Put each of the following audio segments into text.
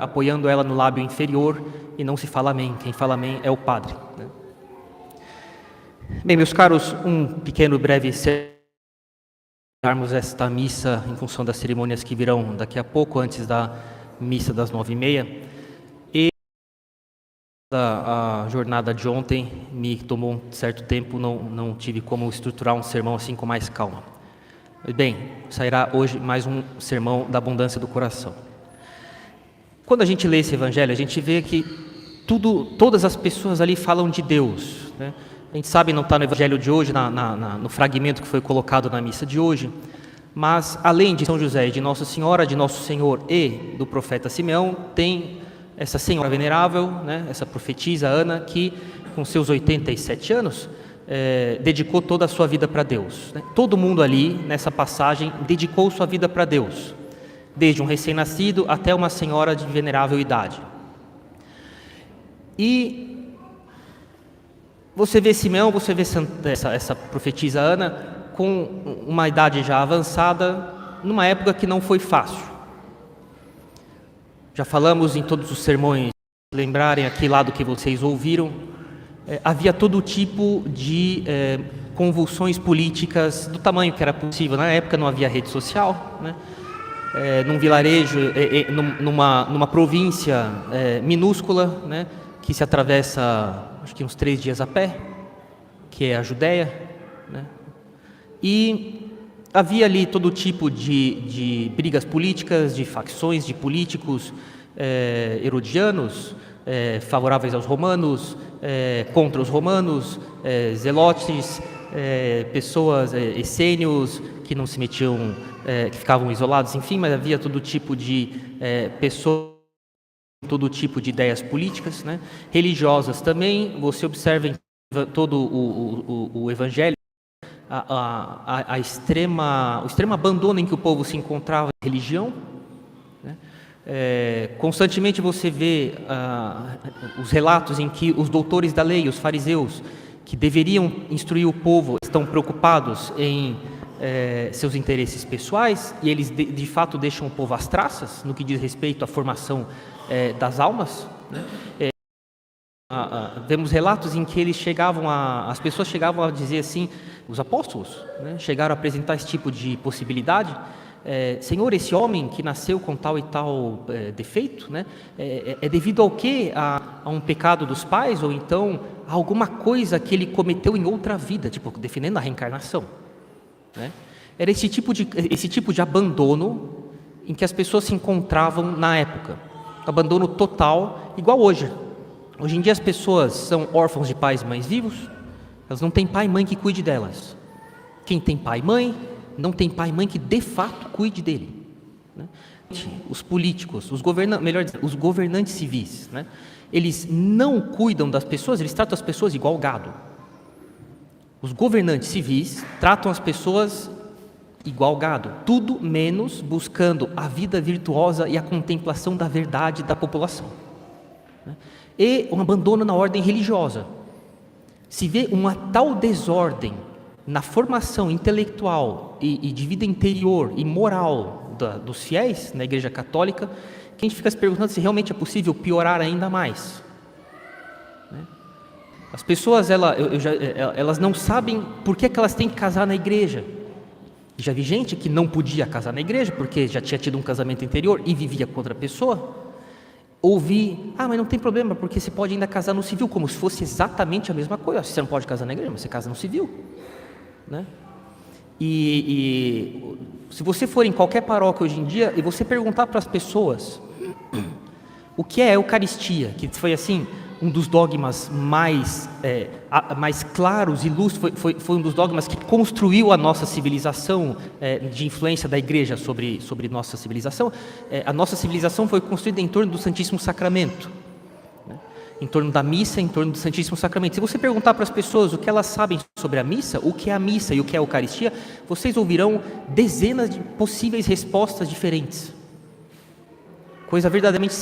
apoiando ela no lábio inferior, e não se fala amém. Quem fala amém é o padre, né? Bem, meus caros, um pequeno breve darmos esta missa em função das cerimônias que virão daqui a pouco, antes da missa das 9h30. E a jornada de ontem me tomou um certo tempo, não tive como estruturar um sermão assim com mais calma. Bem, sairá hoje mais um sermão da abundância do coração. Quando a gente lê esse evangelho, a gente vê que todas as pessoas ali falam de Deus, né? A gente sabe, não está no evangelho de hoje, no fragmento que foi colocado na missa de hoje, mas além de São José e de Nossa Senhora, de Nosso Senhor e do profeta Simeão, tem essa senhora venerável, né, essa profetisa Ana, que com seus 87 anos, dedicou toda a sua vida para Deus, né? Todo mundo ali, nessa passagem, dedicou sua vida para Deus, desde um recém-nascido até uma senhora de venerável idade. E você vê Simeão, você vê essa profetisa Ana com uma idade já avançada, numa época que não foi fácil. Já falamos em todos os sermões, lembrarem aqui lá do que vocês ouviram, havia todo tipo de convulsões políticas do tamanho que era possível. Na época não havia rede social, né? Num vilarejo, numa província minúscula, né, que se atravessa, acho que uns 3 dias a pé, que é a Judéia, né? E havia ali todo tipo de brigas políticas, de facções, de políticos herodianos, favoráveis aos romanos, contra os romanos, zelotes, pessoas essênios que não se metiam, que ficavam isolados, enfim, mas havia todo tipo de pessoas, todo tipo de ideias políticas, né? Religiosas também. Você observa em todo o evangelho o extremo abandono em que o povo se encontrava em religião, né? Constantemente você vê os relatos em que os doutores da lei, os fariseus, que deveriam instruir o povo, estão preocupados em seus interesses pessoais, e eles de fato deixam o povo às traças no que diz respeito à formação das almas, né? Vemos relatos em que as pessoas chegavam a dizer assim, os apóstolos, né, chegaram a apresentar esse tipo de possibilidade: Senhor, esse homem que nasceu com tal e tal defeito, né, é devido ao quê? A um pecado dos pais, ou então a alguma coisa que ele cometeu em outra vida, tipo, defendendo a reencarnação, né? Era esse tipo de abandono em que as pessoas se encontravam na época, abandono total, igual hoje. Hoje em dia as pessoas são órfãos de pais e mães vivos, elas não têm pai e mãe que cuide delas. Quem tem pai e mãe, não tem pai e mãe que de fato cuide dele, né? Os políticos, os governantes civis, né, eles não cuidam das pessoas, eles tratam as pessoas igual gado. Os governantes civis tratam as pessoas igual gado, tudo menos buscando a vida virtuosa e a contemplação da verdade da população, né? E um abandono na ordem religiosa. Se vê uma tal desordem na formação intelectual e de vida interior e moral dos fiéis na Igreja Católica, que a gente fica se perguntando se realmente é possível piorar ainda mais, né? As pessoas elas não sabem por que elas têm que casar na igreja. Já vi gente que não podia casar na igreja porque já tinha tido um casamento anterior e vivia com outra pessoa. Ouvi, mas não tem problema, porque você pode ainda casar no civil, como se fosse exatamente a mesma coisa. Você não pode casar na igreja, mas você casa no civil, né? E se você for em qualquer paróquia hoje em dia e você perguntar para as pessoas o que é a Eucaristia, que foi assim um dos dogmas mais claros e lúcidos, foi um dos dogmas que construiu a nossa civilização, de influência da Igreja sobre nossa civilização. A nossa civilização foi construída em torno do Santíssimo Sacramento, né? Em torno da missa, em torno do Santíssimo Sacramento. Se você perguntar para as pessoas o que elas sabem sobre a missa, o que é a missa e o que é a Eucaristia, vocês ouvirão dezenas de possíveis respostas diferentes. Coisa verdadeiramente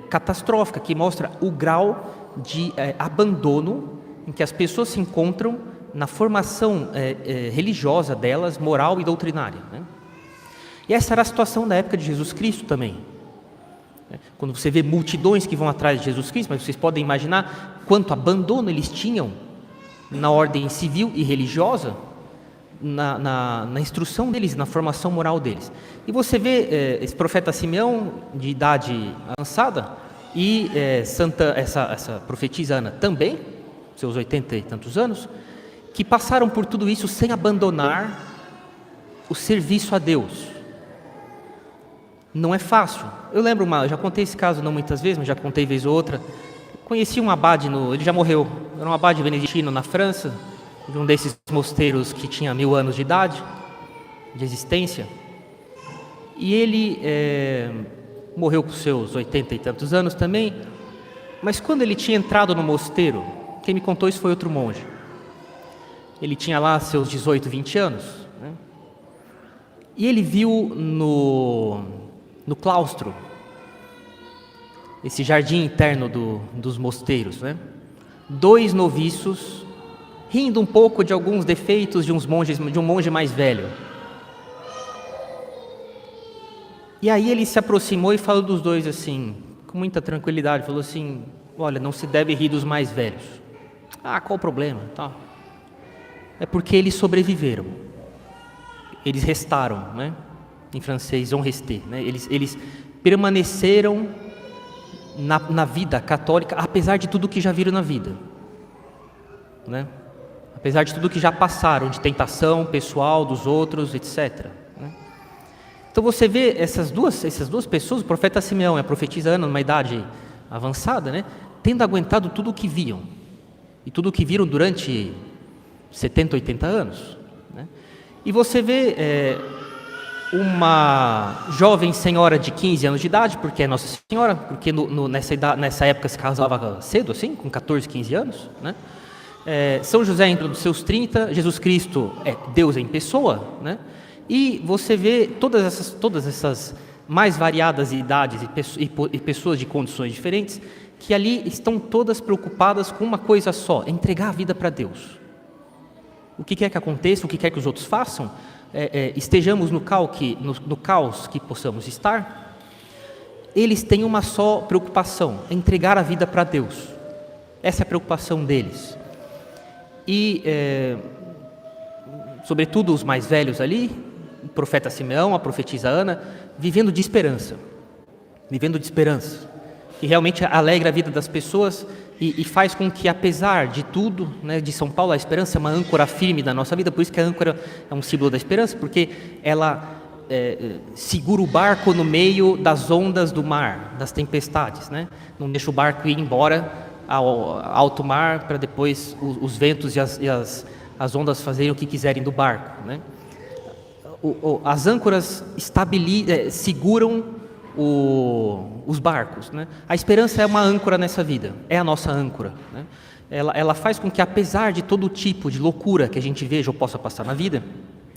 catastrófica, que mostra o grau de abandono em que as pessoas se encontram na formação religiosa delas, moral e doutrinária, né? E essa era a situação da época de Jesus Cristo também. Quando você vê multidões que vão atrás de Jesus Cristo, mas vocês podem imaginar quanto abandono eles tinham na ordem civil e religiosa, na instrução deles, na formação moral deles. E você vê esse profeta Simeão, de idade avançada, e essa profetisa Ana também, seus 80 e tantos anos, que passaram por tudo isso sem abandonar o serviço a Deus. Não é fácil. Eu lembro, já contei esse caso não muitas vezes, mas já contei vez ou outra. Conheci um abade, ele já morreu, era um abade beneditino na França, de um desses mosteiros que tinha 1000 anos de idade, de existência. E ele morreu com seus 80 e tantos anos também, mas quando ele tinha entrado no mosteiro, quem me contou isso foi outro monge. Ele tinha lá seus 18, 20 anos, né? E ele viu no claustro, esse jardim interno dos mosteiros, né? 2 noviços rindo um pouco de alguns defeitos de um monge mais velho. E aí ele se aproximou e falou dos dois assim, com muita tranquilidade, falou assim: olha, não se deve rir dos mais velhos. Ah, qual o problema? Tá. É porque eles sobreviveram, eles restaram, né? Em francês, on resté, né? Eles permaneceram na vida católica, apesar de tudo que já viram na vida, né? Apesar de tudo que já passaram, de tentação pessoal dos outros, etc., né? Então você vê essas duas pessoas, o profeta Simeão e a profetisa Ana, numa idade avançada, né, tendo aguentado tudo o que viam, e tudo o que viram durante 70, 80 anos, né? E você vê uma jovem senhora de 15 anos de idade, porque é Nossa Senhora, porque nessa época se casava cedo, assim, com 14, 15 anos, né? São José entra nos seus 30, Jesus Cristo é Deus em pessoa, né? E você vê todas essas mais variadas idades e pessoas de condições diferentes, que ali estão todas preocupadas com uma coisa só: entregar a vida para Deus. O que quer que aconteça, o que quer que os outros façam, estejamos no caos que possamos estar, eles têm uma só preocupação: entregar a vida para Deus. Essa é a preocupação deles. E, sobretudo os mais velhos ali, o profeta Simeão, a profetisa Ana, vivendo de esperança, que realmente alegra a vida das pessoas e faz com que, apesar de tudo, né, de São Paulo, a esperança é uma âncora firme da nossa vida. Por isso que a âncora é um símbolo da esperança, porque ela segura o barco no meio das ondas do mar, das tempestades, né? Não deixa o barco ir embora ao alto mar para depois os ventos e as ondas fazerem o que quiserem do barco, né? As âncoras seguram os barcos, né? A esperança é uma âncora nessa vida, é a nossa âncora, né? Ela faz com que, apesar de todo tipo de loucura que a gente veja ou possa passar na vida,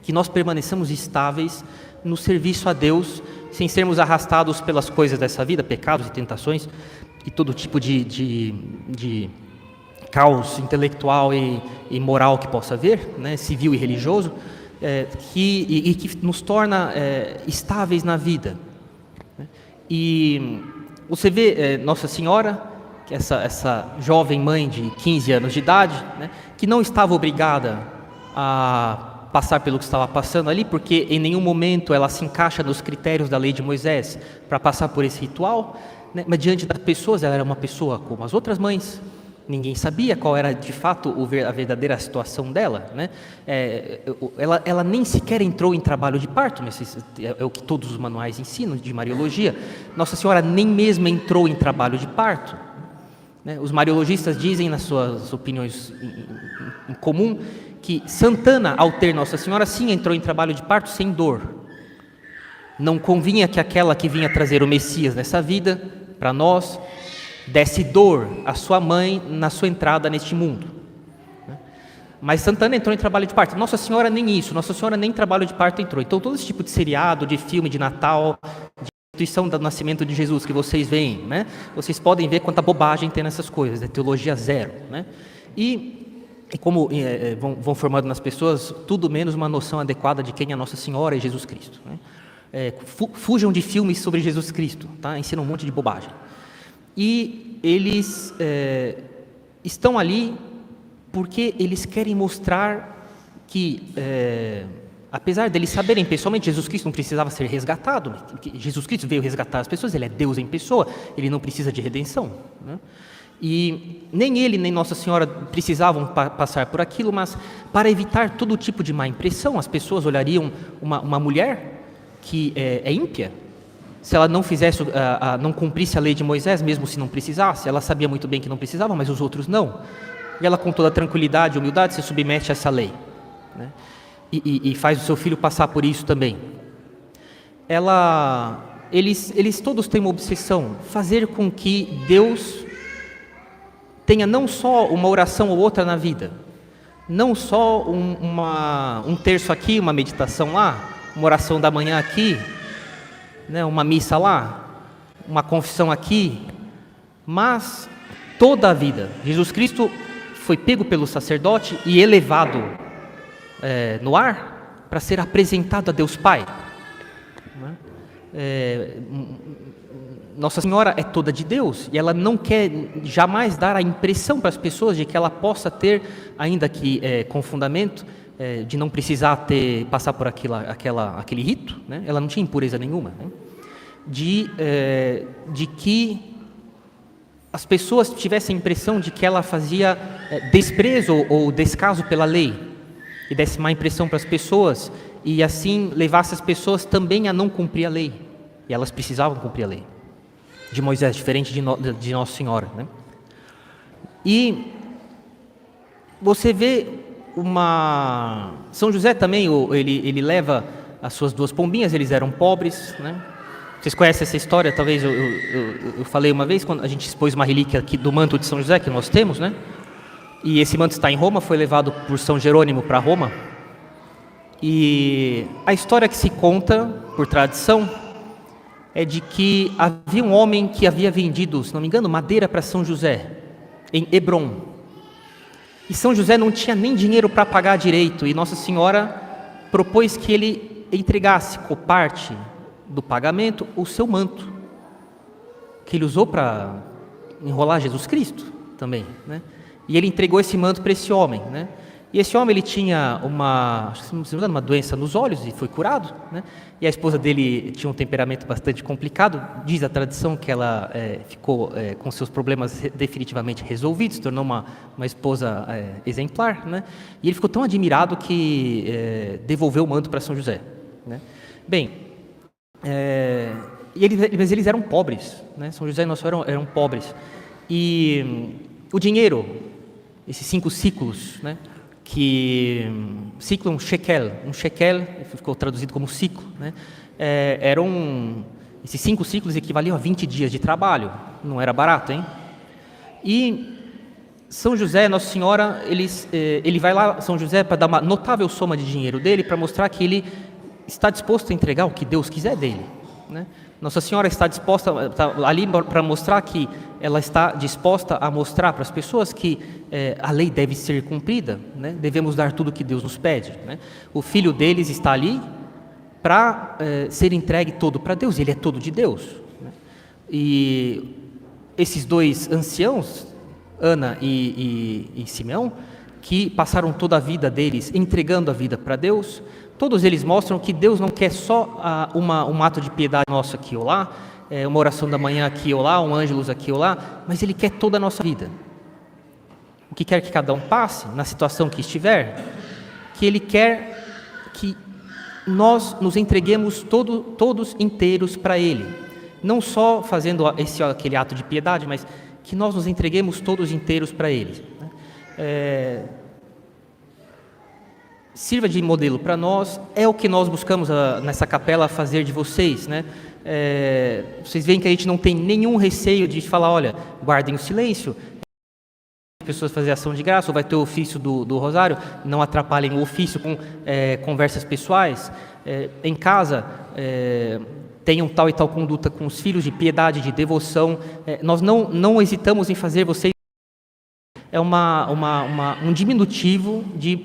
que nós permaneçamos estáveis no serviço a Deus, sem sermos arrastados pelas coisas dessa vida, pecados e tentações, e todo tipo de caos intelectual e moral que possa haver, né, civil e religioso, que nos torna estáveis na vida, né? E você vê Nossa Senhora, que essa jovem mãe de 15 anos de idade, né, que não estava obrigada a passar pelo que estava passando ali, porque em nenhum momento ela se encaixa nos critérios da lei de Moisés para passar por esse ritual, né? Mas diante das pessoas ela era uma pessoa como as outras mães. Ninguém sabia qual era de fato a verdadeira situação dela, né? Ela nem sequer entrou em trabalho de parto, mas é o que todos os manuais ensinam de Mariologia. Nossa Senhora nem mesmo entrou em trabalho de parto, né? Os mariologistas dizem, nas suas opiniões em comum, que Santana, ao ter Nossa Senhora, sim entrou em trabalho de parto sem dor. Não convinha que aquela que vinha trazer o Messias nessa vida, para nós, desse dor à sua mãe na sua entrada neste mundo, né? Mas Santana entrou em trabalho de parto. Nossa Senhora nem isso, Nossa Senhora nem em trabalho de parto entrou. Então todo esse tipo de seriado, de filme, de Natal, de instituição do nascimento de Jesus que vocês veem, né? Vocês podem ver quanta bobagem tem nessas coisas, é teologia zero, né? E como vão formando nas pessoas tudo menos uma noção adequada de quem é Nossa Senhora e Jesus Cristo, né? Fujam de filmes sobre Jesus Cristo, tá? Ensinam um monte de bobagem. E eles estão ali porque eles querem mostrar que, apesar deles saberem pessoalmente, Jesus Cristo não precisava ser resgatado, Jesus Cristo veio resgatar as pessoas, Ele é Deus em pessoa, Ele não precisa de redenção, né? E nem Ele nem Nossa Senhora precisavam passar por aquilo, mas para evitar todo tipo de má impressão, as pessoas olhariam uma mulher que é ímpia, se ela não fizesse, não cumprisse a lei de Moisés, mesmo se não precisasse. Ela sabia muito bem que não precisava, mas os outros não. E ela, com toda tranquilidade e humildade, se submete a essa lei, né? E faz o seu filho passar por isso também. Eles todos têm uma obsessão, fazer com que Deus tenha não só uma oração ou outra na vida, não só um terço aqui, uma meditação lá, uma oração da manhã aqui, né, uma missa lá, uma confissão aqui, mas toda a vida. Jesus Cristo foi pego pelo sacerdote e elevado no ar para ser apresentado a Deus Pai, né? Nossa Senhora é toda de Deus e ela não quer jamais dar a impressão para as pessoas de que ela possa ter, ainda que com fundamento, de não precisar passar por aquele rito, né? Ela não tinha impureza nenhuma, né? De que as pessoas tivessem a impressão de que ela fazia desprezo ou descaso pela lei e desse má impressão para as pessoas e assim levasse as pessoas também a não cumprir a lei, e elas precisavam cumprir a lei de Moisés, diferente de Nossa Senhora, né? E você vê São José também, ele leva as suas duas pombinhas, eles eram pobres, né? Vocês conhecem essa história? Talvez eu falei uma vez, quando a gente expôs uma relíquia aqui do manto de São José, que nós temos, né? E esse manto está em Roma, foi levado por São Jerônimo para Roma. E a história que se conta, por tradição, é de que havia um homem que havia vendido, se não me engano, madeira para São José, em Hebrom. E São José não tinha nem dinheiro para pagar direito, e Nossa Senhora propôs que ele entregasse como parte do pagamento o seu manto, que ele usou para enrolar Jesus Cristo também, né? E ele entregou esse manto para esse homem, né? E esse homem, ele tinha uma doença nos olhos e foi curado, né? E a esposa dele tinha um temperamento bastante complicado. Diz a tradição que ela ficou com seus problemas definitivamente resolvidos, se tornou uma esposa exemplar, né? E ele ficou tão admirado que devolveu o manto para São José, né? Bem, mas eles eram pobres, né? São José e Nossa Senhora eram pobres. E o dinheiro, esses 5 ciclos, né? Ciclo, um shekel, ficou traduzido como ciclo, né? Esses 5 ciclos equivaliam a 20 dias de trabalho, não era barato, hein? E São José, Nossa Senhora, ele vai lá, São José, para dar uma notável soma de dinheiro dele, para mostrar que ele está disposto a entregar o que Deus quiser dele, né? Nossa Senhora está disposta, está ali para mostrar que ela está disposta a mostrar para as pessoas que a lei deve ser cumprida, né? Devemos dar tudo o que Deus nos pede, né? O filho deles está ali para ser entregue todo para Deus, ele é todo de Deus, né? E esses 2 anciãos, Ana e Simeão, que passaram toda a vida deles entregando a vida para Deus, todos eles mostram que Deus não quer só um ato de piedade nosso aqui ou lá, uma oração da manhã aqui ou lá, um ângelus aqui ou lá, mas Ele quer toda a nossa vida. O que quer que cada um passe, na situação que estiver, que Ele quer que nós nos entreguemos todos inteiros para Ele. Não só fazendo aquele ato de piedade, mas que nós nos entreguemos todos inteiros para Ele, né? Sirva de modelo para nós, é o que nós buscamos nessa capela fazer de vocês, né? Vocês veem que a gente não tem nenhum receio de falar, olha, guardem o silêncio, as pessoas fazem ação de graça, ou vai ter o ofício do rosário, não atrapalhem o ofício com conversas pessoais, em casa tenham tal e tal conduta com os filhos, de piedade, de devoção, nós não hesitamos em fazer vocês, um diminutivo de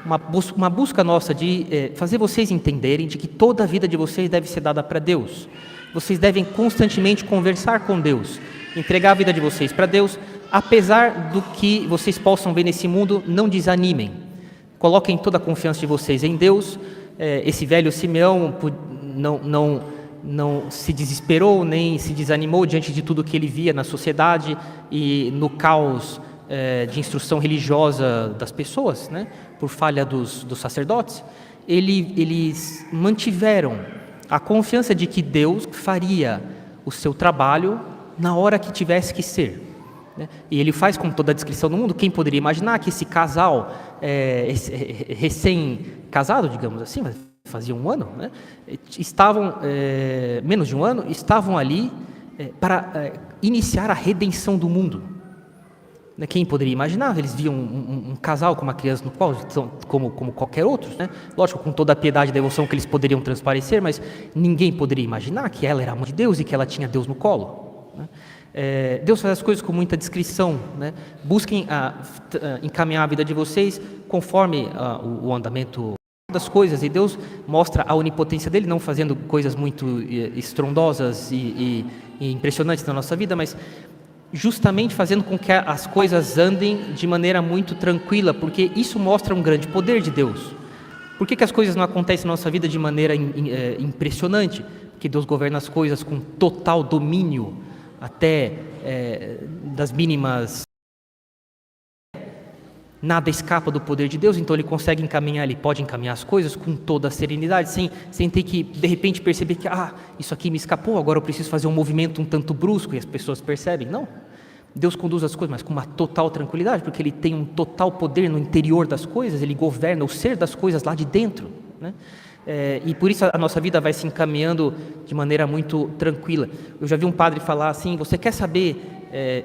uma busca nossa de fazer vocês entenderem de que toda a vida de vocês deve ser dada para Deus. Vocês devem constantemente conversar com Deus, entregar a vida de vocês para Deus, apesar do que vocês possam ver nesse mundo, não desanimem. Coloquem toda a confiança de vocês em Deus. Esse velho Simeão não se desesperou, nem se desanimou diante de tudo que ele via na sociedade e no caos de instrução religiosa das pessoas, né, por falha dos sacerdotes. Eles mantiveram a confiança de que Deus faria o seu trabalho na hora que tivesse que ser, né? E ele faz com toda a descrição do mundo. Quem poderia imaginar que esse casal recém-casado, digamos assim, fazia um ano, né, estavam, menos de um ano, estavam ali para iniciar a redenção do mundo. Quem poderia imaginar? Eles viam um casal com uma criança no colo, como qualquer outro, né? Lógico, com toda a piedade e devoção que eles poderiam transparecer, mas ninguém poderia imaginar que ela era a mãe de Deus e que ela tinha Deus no colo, né? Deus faz as coisas com muita discrição, né? Busquem encaminhar a vida de vocês conforme o andamento das coisas, e Deus mostra a onipotência dele, não fazendo coisas muito estrondosas e impressionantes na nossa vida, mas justamente fazendo com que as coisas andem de maneira muito tranquila, porque isso mostra um grande poder de Deus. Por que as coisas não acontecem na nossa vida de maneira impressionante? Porque Deus governa as coisas com total domínio, até das mínimas. Nada escapa do poder de Deus, então Ele consegue encaminhar, Ele pode encaminhar as coisas com toda a serenidade, sem ter que, de repente, perceber que, isso aqui me escapou, agora eu preciso fazer um movimento um tanto brusco, e as pessoas percebem. Não, Deus conduz as coisas, mas com uma total tranquilidade, porque Ele tem um total poder no interior das coisas, Ele governa o ser das coisas lá de dentro, né? E por isso a nossa vida vai se encaminhando de maneira muito tranquila. Eu já vi um padre falar assim: você quer saber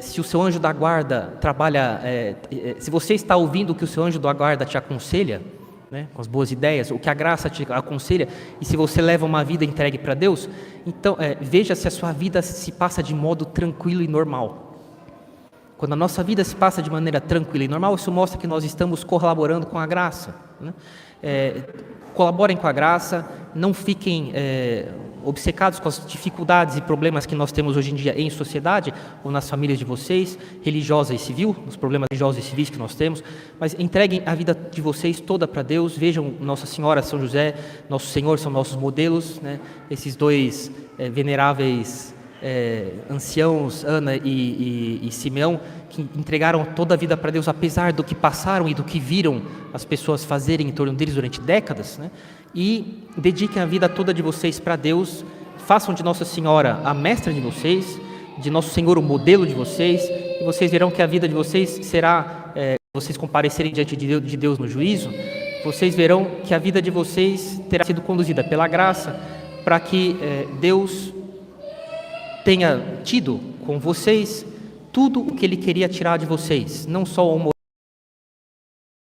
se o seu anjo da guarda trabalha, se você está ouvindo o que o seu anjo da guarda te aconselha, né, com as boas ideias, o que a graça te aconselha, e se você leva uma vida entregue para Deus, então veja se a sua vida se passa de modo tranquilo e normal. Quando a nossa vida se passa de maneira tranquila e normal, isso mostra que nós estamos colaborando com a graça, né? Colaborem com a graça, não fiquem obcecados com as dificuldades e problemas que nós temos hoje em dia em sociedade, ou nas famílias de vocês, religiosa e civil, os problemas religiosos e civis que nós temos, mas entreguem a vida de vocês toda para Deus. Vejam Nossa Senhora, São José, Nosso Senhor são nossos modelos, né? Esses dois veneráveis anciãos, Ana e Simeão, que entregaram toda a vida para Deus, apesar do que passaram e do que viram as pessoas fazerem em torno deles durante décadas, né? E dediquem a vida toda de vocês para Deus, façam de Nossa Senhora a mestra de vocês, de Nosso Senhor o modelo de vocês, e vocês verão que a vida de vocês será, vocês comparecerem diante de Deus no juízo, vocês verão que a vida de vocês terá sido conduzida pela graça, para que Deus tenha tido com vocês tudo o que Ele queria tirar de vocês, não só o